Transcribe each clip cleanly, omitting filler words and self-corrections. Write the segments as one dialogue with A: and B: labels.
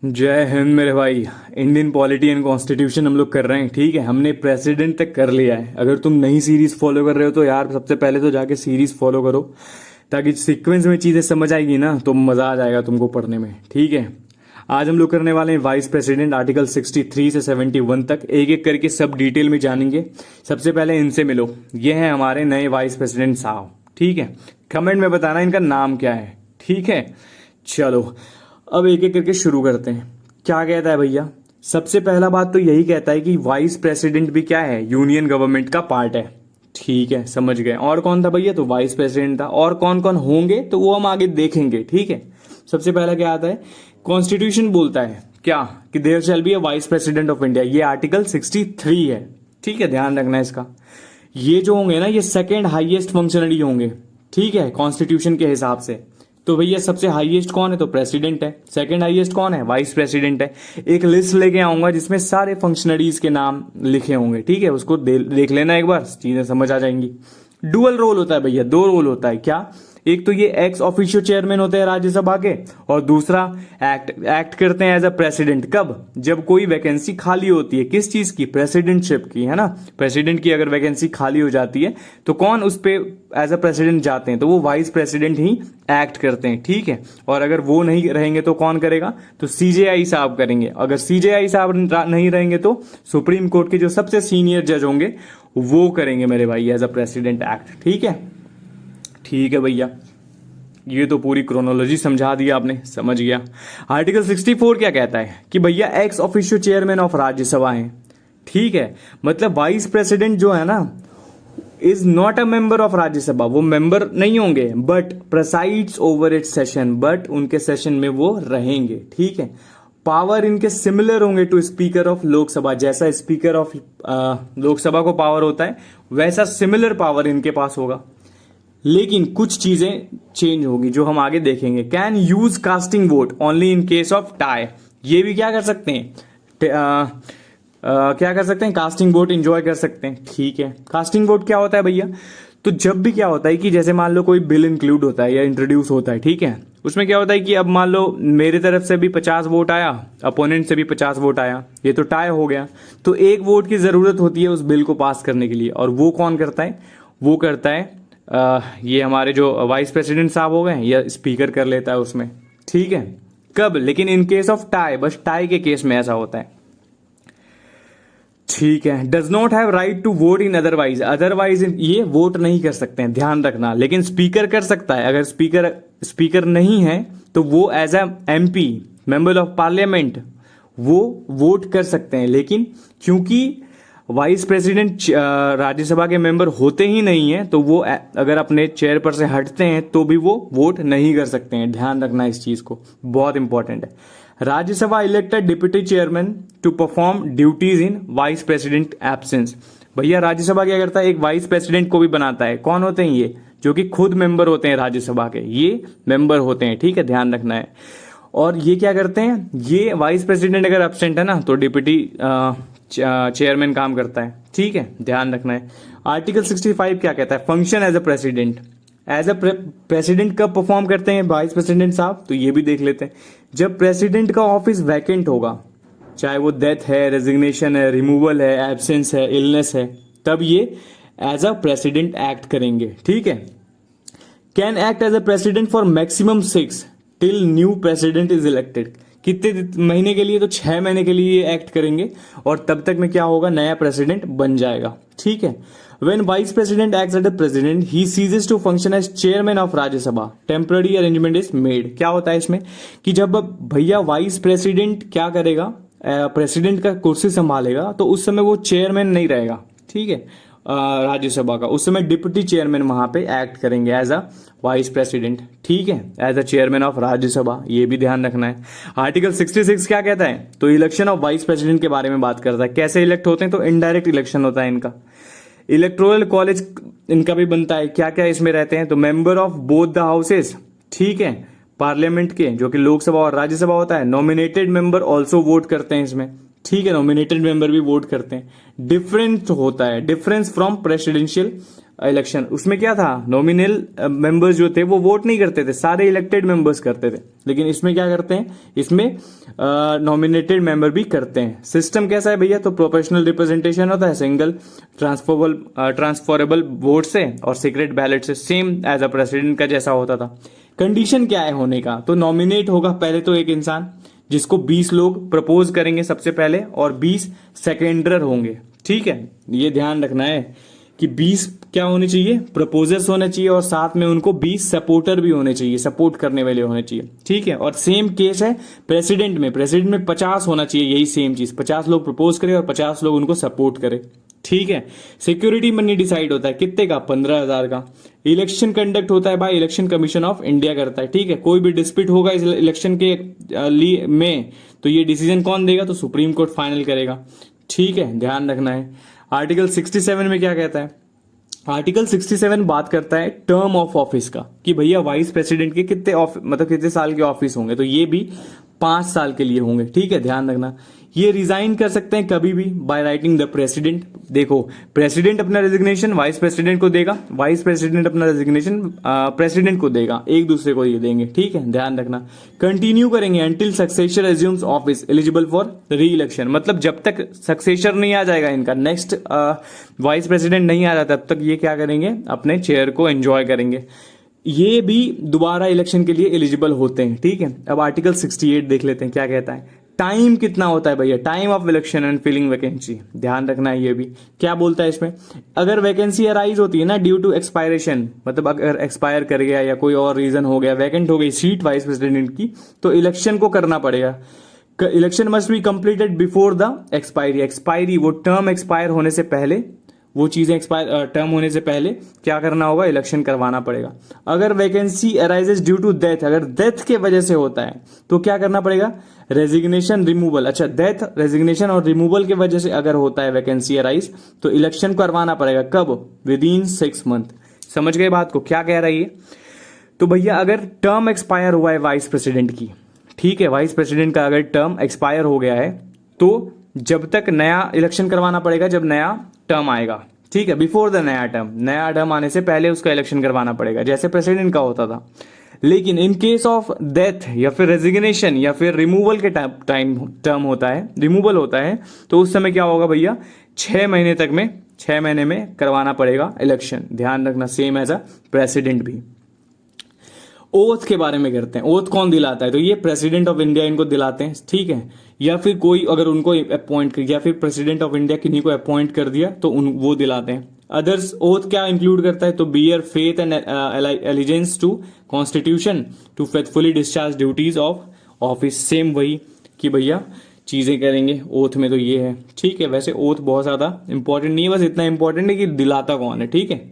A: जय हिंद मेरे भाई। इंडियन पॉलिटी एंड कॉन्स्टिट्यूशन हम लोग कर रहे हैं। ठीक है, हमने प्रेसिडेंट तक कर लिया है। अगर तुम नई सीरीज फॉलो कर रहे हो तो यार सबसे पहले तो जाके सीरीज फॉलो करो, ताकि सीक्वेंस में चीजें समझ आएगी ना तो मजा आ जाएगा तुमको पढ़ने में। ठीक है, आज हम लोग करने वाले हैं वाइस प्रेसिडेंट, आर्टिकल 63 से 71 तक एक एक करके सब डिटेल में जानेंगे। सबसे पहले इनसे मिलो, ये हैं हमारे नए वाइस प्रेसिडेंट साहब। ठीक है, कमेंट में बताना इनका नाम क्या है। ठीक है, चलो अब एक एक करके शुरू करते हैं। क्या कहता है भैया? सबसे पहला बात तो यही कहता है कि वाइस प्रेसिडेंट भी क्या है, यूनियन गवर्नमेंट का पार्ट है। ठीक है, समझ गए। और कौन था भैया? तो वाइस प्रेसिडेंट था। और कौन कौन होंगे तो वो हम आगे देखेंगे। ठीक है, सबसे पहला क्या आता है, कॉन्स्टिट्यूशन बोलता है क्या कि there shall be a vice president of India. ये आर्टिकल 63 है। ठीक है, ध्यान रखना है इसका। ये जो होंगे ना, ये सेकेंड हाईएस्ट फंक्शनरी होंगे। ठीक है, कॉन्स्टिट्यूशन के हिसाब से। तो भैया सबसे हाईएस्ट कौन है? तो प्रेसिडेंट है। सेकंड हाईएस्ट कौन है? वाइस प्रेसिडेंट है। एक लिस्ट लेके आऊंगा जिसमें सारे फंक्शनरीज के नाम लिखे होंगे। ठीक है, उसको देख लेना एक बार, चीजें समझ आ जाएंगी। डुअल रोल होता है भैया, दो रोल होता है। क्या? एक तो ये एक्स ऑफिशियो चेयरमैन होते हैं राज्यसभा के, और दूसरा एक्ट करते हैं एज अ प्रेसिडेंट। कब? जब कोई वैकेंसी खाली होती है। किस चीज की? प्रेसिडेंटशिप की, है ना। प्रेसिडेंट की अगर वैकेंसी खाली हो जाती है तो कौन उस पे एज अ प्रेसिडेंट जाते हैं? तो वो वाइस प्रेसिडेंट ही एक्ट करते हैं। ठीक है, और अगर वो नहीं रहेंगे तो कौन करेगा? तो सीजेआई साहब करेंगे। अगर सीजेआई साहब नहीं रहेंगे तो सुप्रीम कोर्ट के जो सबसे सीनियर जज होंगे वो करेंगे मेरे भाई एज अ प्रेसिडेंट एक्ट। ठीक है, ठीक है भैया, ये तो पूरी क्रोनोलॉजी समझा दिया आपने, समझ गया। आर्टिकल 64 क्या कहता है कि भैया ex officio chairman of Rajya Sabha है। ठीक है, मतलब वाइस प्रेसिडेंट जो है ना is not a member of Rajya Sabha, वो मेंबर नहीं होंगे, but presides over its session, but उनके सेशन में वो रहेंगे। ठीक है, पावर इनके सिमिलर होंगे टू स्पीकर ऑफ लोकसभा। जैसा स्पीकर ऑफ लोकसभा को पावर होता है वैसा सिमिलर पावर इनके पास होगा, लेकिन कुछ चीजें चेंज होगी जो हम आगे देखेंगे। Can use casting vote only in case of tie. ये भी क्या कर सकते हैं? क्या कर सकते हैं? कास्टिंग वोट एंजॉय कर सकते हैं। ठीक है, कास्टिंग वोट क्या होता है भैया? तो जब भी क्या होता है कि जैसे मान लो कोई बिल इंक्लूड होता है या इंट्रोड्यूस होता है, ठीक है, उसमें क्या होता है कि अब मान लो मेरी तरफ से भी 50 वोट आया, अपोनेंट से भी 50 वोट आया, ये तो टाई हो गया। तो एक वोट की जरूरत होती है उस बिल को पास करने के लिए, और वो कौन करता है? वो करता है ये हमारे जो वाइस प्रेसिडेंट साहब हो गए, या स्पीकर कर लेता है उसमें। ठीक है, कब? लेकिन इन केस ऑफ टाई, बस टाई के केस में ऐसा होता है। ठीक है, does not have right to vote in otherwise. Otherwise ये वोट नहीं कर सकते हैं, ध्यान रखना। लेकिन स्पीकर कर सकता है। अगर स्पीकर नहीं है तो वो as a MP, member of parliament, वो वोट कर सकते हैं। लेकिन क्योंकि वाइस प्रेसिडेंट राज्यसभा के मेंबर होते ही नहीं है, तो वो अगर अपने चेयर पर से हटते हैं तो भी वो वोट नहीं कर सकते हैं। ध्यान रखना इस चीज को, बहुत इंपॉर्टेंट है। Rajya Sabha elected deputy chairman to perform duties in vice president absence. भैया राज्यसभा क्या करता है? एक वाइस प्रेसिडेंट को भी बनाता है। कौन होते हैं ये? जो कि खुद मेंबर होते हैं राज्यसभा के, ये मेंबर होते हैं। ठीक है, ध्यान रखना है। और ये क्या करते हैं? ये वाइस प्रेसिडेंट अगर एब्सेंट है ना तो डिप्यूटी चेयरमैन काम करता है। ठीक है, ध्यान रखना है। आर्टिकल 65 क्या कहता है? Function as a president. As a president कब परफॉर्म करते हैं वाइस प्रेसिडेंट साहब? तो ये भी देख लेते हैं। जब प्रेसिडेंट का ऑफिस वैकेंट होगा, चाहे वो डेथ है, रेजिग्नेशन है, रिमूवल है, एब्सेंस है, इलनेस है, तब ये एज अ प्रेसिडेंट एक्ट करेंगे। ठीक है, can act as a president for maximum 6 till new president is elected. कितने महीने के लिए? तो 6 महीने के लिए एक्ट करेंगे, और तब तक में क्या होगा? नया प्रेसिडेंट बन जाएगा। ठीक है, when vice president acts as a president he ceases to function as chairman of Rajya Sabha, temporary arrangement is made. क्या होता है इसमें कि जब भैया वाइस प्रेसिडेंट क्या करेगा, प्रेसिडेंट का कुर्सी संभालेगा, तो उस समय वो चेयरमैन नहीं रहेगा। ठीक है, राज्यसभा का, उस समय डिप्टी चेयरमैन वहां पे एक्ट करेंगे एज अ वाइस प्रेसिडेंट। ठीक है, as a chairman of Rajya Sabha, ये भी ध्यान रखना है। आर्टिकल 66 क्या कहता है? तो इलेक्शन ऑफ वाइस प्रेसिडेंट के बारे में बात करता है। कैसे इलेक्ट होते हैं? तो इनडायरेक्ट इलेक्शन होता है इनका। इलेक्टोरल कॉलेज इनका भी बनता है। क्या क्या इसमें रहते हैं? तो member of both the houses, ठीक है, पार्लियामेंट के, जो कि लोकसभा और राज्यसभा होता है। नॉमिनेटेड मेंबर ऑल्सो वोट करते हैं इसमें। ठीक है, नॉमिनेटेड मेंबर भी वोट करते हैं। डिफरेंस होता है, डिफरेंस फ्रॉम प्रेसिडेंशियल इलेक्शन, उसमें क्या था, नॉमिनल मेंबर्स जो थे वो वोट नहीं करते थे, सारे इलेक्टेड मेंबर्स करते थे। लेकिन इसमें क्या करते हैं, इसमें नॉमिनेटेड मेंबर भी करते हैं। सिस्टम कैसा है भैया, तो प्रोपोर्शनल रिप्रेजेंटेशन होता है, सिंगल ट्रांसफरेबल वोट से और सीक्रेट बैलेट से, सेम एज अ प्रेसिडेंट का जैसा होता था। कंडीशन क्या है होने का, तो नॉमिनेट होगा पहले तो एक इंसान जिसको 20 लोग प्रपोज करेंगे सबसे पहले, और 20 सेकेंडर होंगे। ठीक है, ये ध्यान रखना है कि 20 क्या होने चाहिए, प्रपोजर्स होने चाहिए, और साथ में उनको 20 सपोर्टर भी होने चाहिए, सपोर्ट करने वाले होने चाहिए। ठीक है, और सेम केस है प्रेसिडेंट में 50 होना चाहिए, यही सेम चीज, 50 लोग प्रपोज करे और 50 लोग उनको सपोर्ट करे। ठीक है, सिक्योरिटी मनी डिसाइड होता है कितने का, 15,000 का। इलेक्शन कंडक्ट होता है by election commission of India करता है। ठीक है, कोई भी डिस्प्यूट होगा इस इलेक्शन के लिए में, तो ये डिसीजन कौन देगा, तो सुप्रीम कोर्ट फाइनल करेगा। ठीक है, ध्यान रखना है। आर्टिकल 67 में क्या कहता है, आर्टिकल 67 बात करता है टर्म ऑफ ऑफिस का, कि भैया वाइस प्रेसिडेंट के कितने साल के ऑफिस होंगे, तो ये भी 5 साल के लिए होंगे। ठीक है, ध्यान रखना। ये रिजाइन कर सकते हैं कभी भी बाय राइटिंग द प्रेसिडेंट। देखो, प्रेसिडेंट अपना रेजिग्नेशन वाइस प्रेसिडेंट को देगा, वाइस प्रेसिडेंट अपना रेजिग्नेशन प्रेसिडेंट को देगा, एक दूसरे को ये देंगे। ठीक है, ध्यान रखना। कंटिन्यू करेंगे until successor assumes office eligible for री इलेक्शन, मतलब जब तक सक्सेसर नहीं आ जाएगा, इनका नेक्स्ट वाइस प्रेसिडेंट नहीं आ जाता, तब तक ये क्या करेंगे, अपने चेयर को एंजॉय करेंगे। ये भी दोबारा इलेक्शन के लिए एलिजिबल होते हैं। ठीक है, अब आर्टिकल 68 देख लेते हैं क्या कहता है। टाइम कितना होता है भैया, time of election and filling vacancy, ध्यान रखना है। ये भी क्या बोलता है इसमें, अगर वैकेंसी अराइज होती है ना ड्यू टू एक्सपायरेशन, मतलब अगर एक्सपायर कर गया या कोई और रीजन हो गया, वैकेंट हो गई सीट वाइस प्रेसिडेंट की, तो इलेक्शन को करना पड़ेगा। Election must be completed before the expiry वो टर्म एक्सपायर होने से पहले, वो चीजें एक्सपायर टर्म होने से पहले क्या करना होगा, इलेक्शन करवाना पड़ेगा। अगर vacancy arises due to death, अगर डेथ के वजह से होता है तो क्या करना पड़ेगा, रेजिग्नेशन रिमूवल। अच्छा, डेथ, रेजिग्नेशन और रिमूवल के वजह से अगर होता है वैकेंसी अराइज, तो इलेक्शन करवाना पड़ेगा। कब, विद इन 6 मंथ। समझ गए बात को, क्या कह रही है। तो भैया अगर टर्म एक्सपायर हुआ है वाइस प्रेसिडेंट की, ठीक है, वाइस प्रेसिडेंट का अगर टर्म एक्सपायर हो गया है, तो जब तक नया इलेक्शन करवाना पड़ेगा, जब नया टर्म आएगा। ठीक है, बिफोर द नया टर्म आने से पहले उसका इलेक्शन करवाना पड़ेगा, जैसे प्रेसिडेंट का होता था। लेकिन इन केस ऑफ डेथ या फिर रेजिग्नेशन या फिर रिमूवल के टर्म होता है, रिमूवल होता है, तो उस समय क्या होगा भैया, 6 महीने में करवाना पड़ेगा इलेक्शन। ध्यान रखना, सेम एज अ प्रेसिडेंट भी। ओथ के बारे में करते हैं, ओथ कौन दिलाता है, तो ये प्रेसिडेंट ऑफ इंडिया इनको दिलाते हैं। ठीक है, या फिर कोई अगर उनको अपॉइंट कर, या फिर प्रेसिडेंट ऑफ इंडिया किन्हीं को अपॉइंट कर दिया तो वो दिलाते हैं। अदर्स ओथ क्या इंक्लूड करता है, तो bear faith and allegiance to constitution to faithfully discharge duties of office. Same वही कि भैया चीजें करेंगे ओथ में, तो ये है। ठीक है, वैसे ओथ बहुत ज्यादा इंपॉर्टेंट नहीं है, बस इतना इंपॉर्टेंट है कि दिलाता कौन है। ठीक है,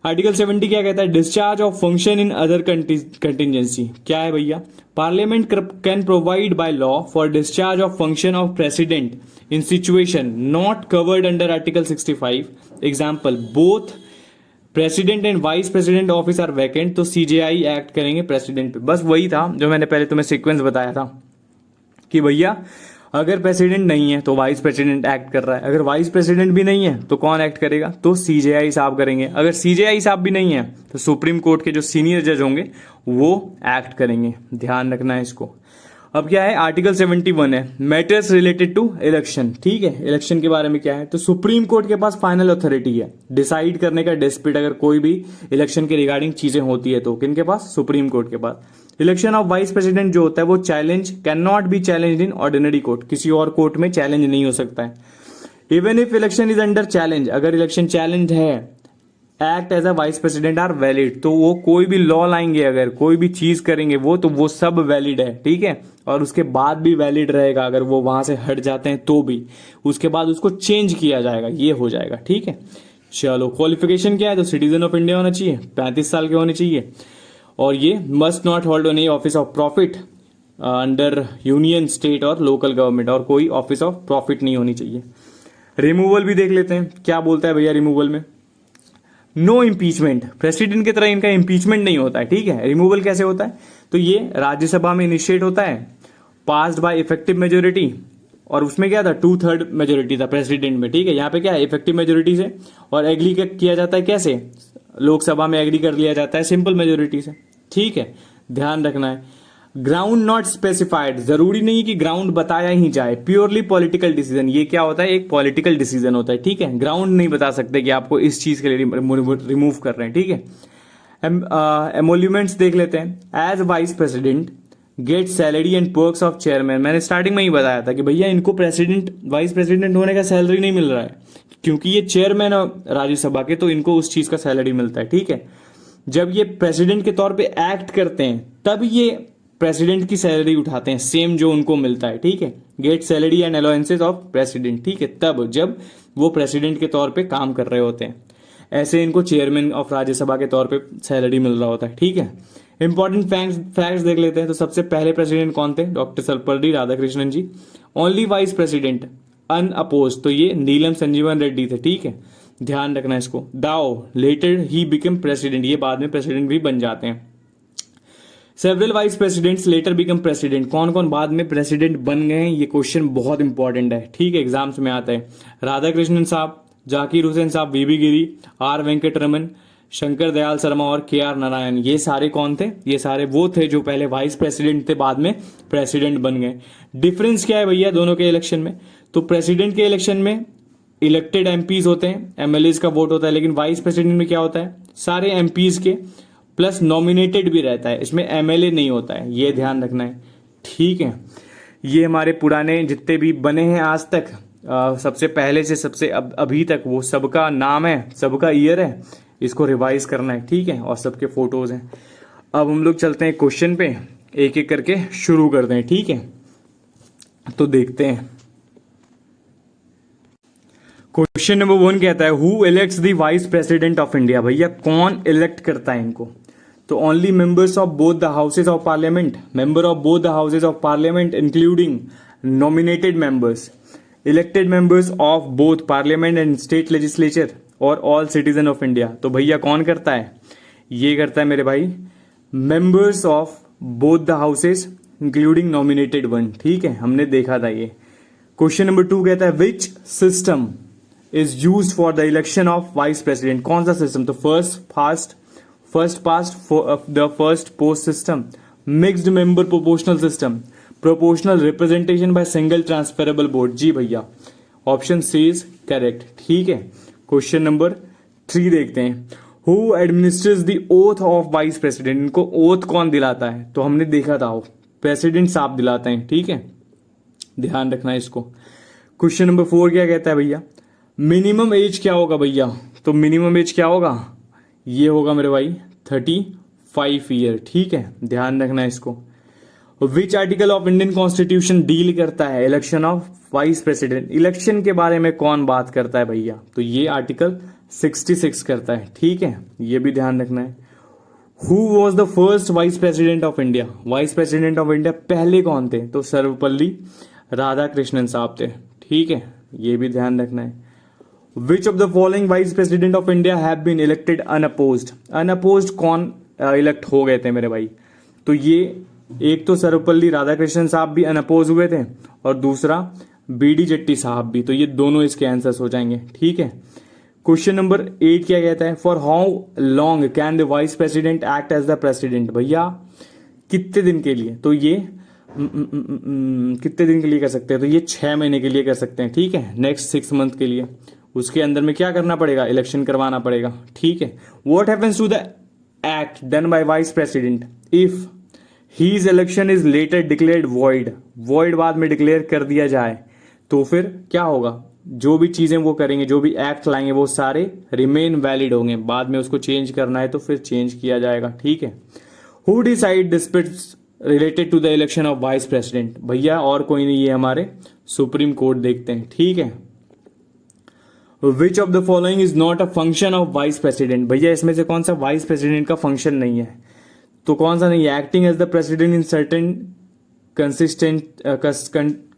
A: आर्टिकल 70 क्या कहता है, discharge of function in other contingency. क्या है भैया, parliament can provide by law for discharge of function of president in situation not covered under article 65। Example, both president and vice president office are vacant, तो CJI act करेंगे president पे। बस वही था जो मैंने पहले तुम्हें सीक्वेंस बताया था कि भैया अगर प्रेसिडेंट नहीं है तो वाइस प्रेसिडेंट एक्ट कर रहा है, अगर वाइस प्रेसिडेंट भी नहीं है तो कौन एक्ट करेगा, तो सीजेआई साहब करेंगे। अगर सीजेआई साहब भी नहीं है तो सुप्रीम कोर्ट के जो सीनियर जज होंगे वो एक्ट करेंगे। ध्यान रखना है इसको। अब क्या है, आर्टिकल 71 है, मैटर्स रिलेटेड टू इलेक्शन। ठीक है, इलेक्शन के बारे में क्या है, तो सुप्रीम कोर्ट के पास फाइनल अथॉरिटी है डिसाइड करने का डिस्प्यूट, अगर कोई भी इलेक्शन के रिगार्डिंग चीजें होती है तो किनके पास, सुप्रीम कोर्ट के पास। इलेक्शन ऑफ वाइस प्रेसिडेंट जो होता है वो challenge can not be challenge in ordinary court, किसी और कोर्ट में चैलेंज नहीं हो सकता है। Even if election is under challenge, अगर इलेक्शन चैलेंज है, act as a vice president are valid, तो वो कोई भी लॉ लाएंगे, अगर कोई भी चीज करेंगे वो, तो वो सब वैलिड है। ठीक है, और उसके बाद भी वैलिड रहेगा, अगर वो वहां से हट जाते हैं तो भी उसके बाद उसको चेंज किया जाएगा, ये हो जाएगा। ठीक है, चलो क्वालिफिकेशन क्या है, तो सिटीजन ऑफ इंडिया होना चाहिए, 35 साल के होने चाहिए, और ये must not hold any office of profit under union, state और लोकल गवर्नमेंट, और कोई ऑफिस ऑफ प्रॉफिट नहीं होनी चाहिए। रिमूवल भी देख लेते हैं, क्या बोलता है भैया रिमूवल में, नो इम्पीचमेंट। प्रेसिडेंट की तरह इनका इम्पीचमेंट नहीं होता है। ठीक है, रिमूवल कैसे होता है, तो ये राज्यसभा में इनिशिएट होता है, पास्ड बाय इफेक्टिव मेजोरिटी, और उसमें क्या था 2/3 मेजोरिटी था प्रेसिडेंट में, ठीक है। यहाँ पे क्या है इफेक्टिव मेजोरिटी से, और एग्री किया जाता है कैसे, लोकसभा में एग्री कर लिया जाता है सिंपल मेजोरिटी से, ठीक है। ध्यान रखना है। ग्राउंड नॉट स्पेसिफाइड, जरूरी नहीं कि ग्राउंड बताया ही जाए, प्योरली पॉलिटिकल डिसीजन, ये क्या होता है एक पॉलिटिकल डिसीजन होता है, ठीक है। ग्राउंड नहीं बता सकते कि आपको इस चीज के लिए रिमूव कर रहे हैं, ठीक है। एमोल्यूमेंट्स देख लेते हैं। As vice president get salary and perks of chairman, मैंने स्टार्टिंग में ही बताया था कि भैया इनको प्रेसिडेंट वाइस प्रेसिडेंट होने का सैलरी नहीं मिल रहा है, क्योंकि ये चेयरमैन है राज्यसभा के, तो इनको उस चीज का सैलरी मिलता है, ठीक है। जब ये प्रेसिडेंट के तौर पे एक्ट करते हैं तब ये प्रेसिडेंट की सैलरी उठाते हैं, सेम जो उनको मिलता है, ठीक है। Gate salary and allowances of president, ठीक है, तब जब वो प्रेसिडेंट के तौर पे काम कर रहे होते हैं। ऐसे इनको चेयरमैन ऑफ राज्यसभा के तौर पे सैलरी मिल रहा होता है, ठीक है। इंपॉर्टेंट फैक्ट्स देख लेते हैं। तो सबसे पहले प्रेसिडेंट कौन थे, डॉक्टर सर्वपल्ली राधाकृष्णन जी। ओनली वाइस प्रेसिडेंट अनअपोज, तो ये नीलम संजीवन रेड्डी थे, ठीक है। ध्यान रखना इसको। दाओ लेटर ही बिकम प्रेसिडेंट, ये बाद में प्रेसिडेंट भी बन जाते हैं। Several vice presidents later become president, कौन कौन बाद में प्रेसिडेंट बन गए हैं, ये क्वेश्चन बहुत इंपॉर्टेंट है, ठीक है, एग्जाम्स में आता है। राधाकृष्णन साहब, जाकिर हुसैन साहब, वीबी गिरी, आर वेंकटरमन, शंकर दयाल शर्मा और के आर नारायण, ये सारे कौन थे, ये सारे वो थे जो पहले वाइस प्रेसिडेंट थे, बाद में प्रेसिडेंट बन गए। डिफरेंस क्या है भैया दोनों के इलेक्शन में, तो प्रेसिडेंट के इलेक्शन में इलेक्टेड एमपीज होते हैं, एमएलएज का वोट होता है, लेकिन वाइस प्रेसिडेंट में क्या होता है सारे एमपीज के प्लस नॉमिनेटेड भी रहता है, इसमें एमएलए नहीं होता है, ये ध्यान रखना है, ठीक है। ये हमारे पुराने जितने भी बने हैं आज तक, सबसे पहले से सबसे अभी तक, वो सबका नाम है, सबका ईयर है, इसको रिवाइज करना है, ठीक है, और सबके फोटोज हैं। अब हम लोग चलते हैं क्वेश्चन पे, एक एक करके शुरू करते हैं, ठीक है। तो देखते हैं। क्वेश्चन नंबर 1 कहता है who elects the vice president of India, भैया कौन इलेक्ट करता है इनको, तो only members of both the houses of parliament, member of both the houses of parliament including nominated members, elected members of both parliament and state legislature और all citizen of India. तो भैया कौन करता है, ये करता है मेरे भाई members of both the houses including nominated one, ठीक है, हमने देखा था ये। क्वेश्चन नंबर 2 कहता है which system is used for the election of vice president, कौन सा सिस्टम, तो first past the first post system, mixed member proportional system, proportional representation by single transferable vote. जी भैया ऑप्शन सी इज करेक्ट, ठीक है। Question number 3 देखते हैं who administrates the oath of vice president, इनको ओथ कौन दिलाता है, तो हमने देखा था प्रेसिडेंट साहब दिलाते हैं, ठीक है, ध्यान रखना है इसको। क्वेश्चन नंबर 4 क्या कहता है भैया मिनिमम एज क्या होगा भैया, तो मिनिमम एज क्या होगा, ये होगा मेरे भाई 35 ईयर, ठीक है, ध्यान रखना है इसको। Which article of Indian constitution deal करता है election of vice president, election के बारे में कौन बात करता है भैया, तो ये आर्टिकल 66 करता है, ठीक है, ये भी ध्यान रखना है। Who was the first vice president of India, vice president of India पहले कौन थे, तो सर्वपल्ली राधाकृष्णन साहब थे, ठीक है, ये भी ध्यान रखना है। Which of the following vice president of India have been elected unopposed, unopposed कौन इलेक्ट हो गए थे मेरे भाई, तो ये एक तो सर्वपल्ली राधाकृष्णन साहब भी अनअपोज हुए थे और दूसरा बीडी जट्टी साहब भी, तो ये दोनों इसके आंसर्स हो जाएंगे, ठीक है। क्वेश्चन नंबर 8 क्या कहता है for how long can the vice president act as the president, भैया कितने दिन के लिए, तो ये कितने दिन के लिए कर सकते हैं, तो ये 6 महीने के लिए कर सकते हैं, ठीक है, नेक्स्ट 6 मंथ के लिए। उसके अंदर में क्या करना पड़ेगा, इलेक्शन करवाना पड़ेगा, ठीक है। What happens to the act done by vice president if his election is later declared void, void बाद में डिक्लेयर कर दिया जाए तो फिर क्या होगा, जो भी चीजें वो करेंगे, जो भी एक्ट लाएंगे वो सारे रिमेन वैलिड होंगे, बाद में उसको चेंज करना है तो फिर चेंज किया जाएगा, ठीक है। Who decide disputes related to the election of vice president, भैया और कोई नहीं, ये हमारे सुप्रीम कोर्ट देखते हैं, ठीक है। Which of the following is not a function of vice president, भैया इसमें से कौन सा वाइस प्रेसिडेंट का फंक्शन नहीं है, तो कौन सा नहीं है, acting as the president in certain consistent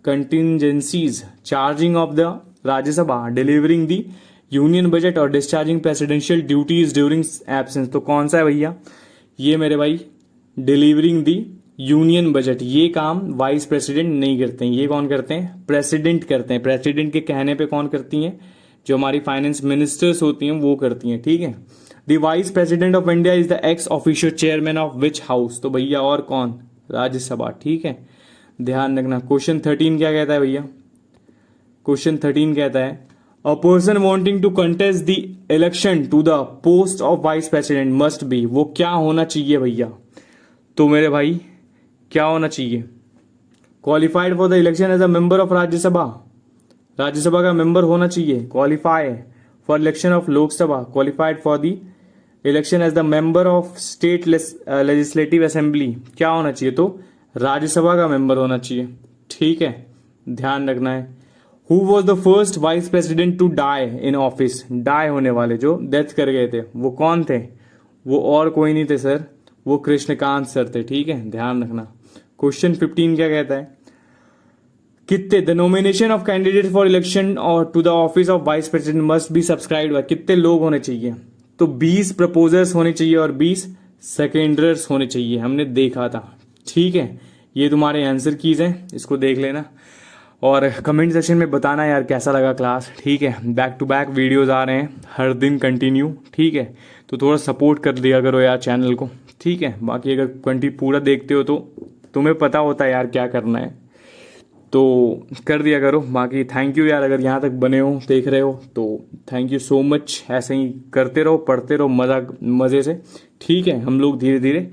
A: contingencies, charging of the Rajya Sabha, delivering the union budget और discharging presidential duties during absence, तो कौन सा है भैया, ये मेरे भाई डिलीवरिंग द यूनियन बजट, ये काम वाइस प्रेसिडेंट नहीं करते हैं, ये कौन करते हैं? प्रेसिडेंट करते हैं। प्रेसिडेंट के कहने पे कौन करती हैं? जो हमारी फाइनेंस मिनिस्टर्स होती हैं वो करती हैं, ठीक है। The vice president of India is the x official chairman of which house? तो भैया और कौन? राज्यसभा, ठीक है, ध्यान रखना। क्वेश्चन 13 क्या कहता है भैया? क्वेश्चन 13 कहता है a person wanting to contest the election to the post of vice president must be, वो क्या होना चाहिए भैया? तो मेरे भाई क्या होना चाहिए? Qualified for the election as a member of Rajya Sabha, Rajya Sabha का मेंबर होना चाहिए। Qualify for election of Lok Sabha, qualified for the election as the member of state legislative assembly, क्या होना चाहिए? तो राज्यसभा का मेंबर होना चाहिए, ठीक है, ध्यान रखना है। Who was the first vice president to die in office? Die होने वाले, जो डेथ कर गए थे, वो कौन थे? वो और कोई नहीं थे सर, वो कृष्णकांत सर थे, ठीक है, ध्यान रखना। क्वेश्चन 15 क्या कहता है? कितने the nomination of candidate for election और to the office of vice president must be subscribed by, कितने लोग होने चाहिए? तो 20 प्रपोजर्स होने चाहिए और 20 सेकेंडर्स होने चाहिए, हमने देखा था, ठीक है। ये तुम्हारे आंसर कीज हैं, इसको देख लेना और कमेंट सेक्शन में बताना यार कैसा लगा क्लास, ठीक है। बैक टू बैक वीडियोस आ रहे हैं हर दिन कंटिन्यू, ठीक है, तो थोड़ा सपोर्ट कर दिया करो यार चैनल को, ठीक है। बाकी अगर कंटिन्यू पूरा देखते हो तो तुम्हें पता होता है यार क्या करना है, तो कर दिया करो। बाकी थैंक यू यार, अगर यहाँ तक बने हो देख रहे हो तो थैंक यू सो मच। ऐसे ही करते रहो, पढ़ते रहो मज़े से, ठीक है। हम लोग धीरे धीरे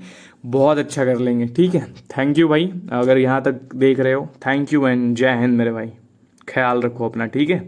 A: बहुत अच्छा कर लेंगे, ठीक है। थैंक यू भाई, अगर यहाँ तक देख रहे हो, थैंक यू एंड जय हिंद मेरे भाई, ख्याल रखो अपना, ठीक है।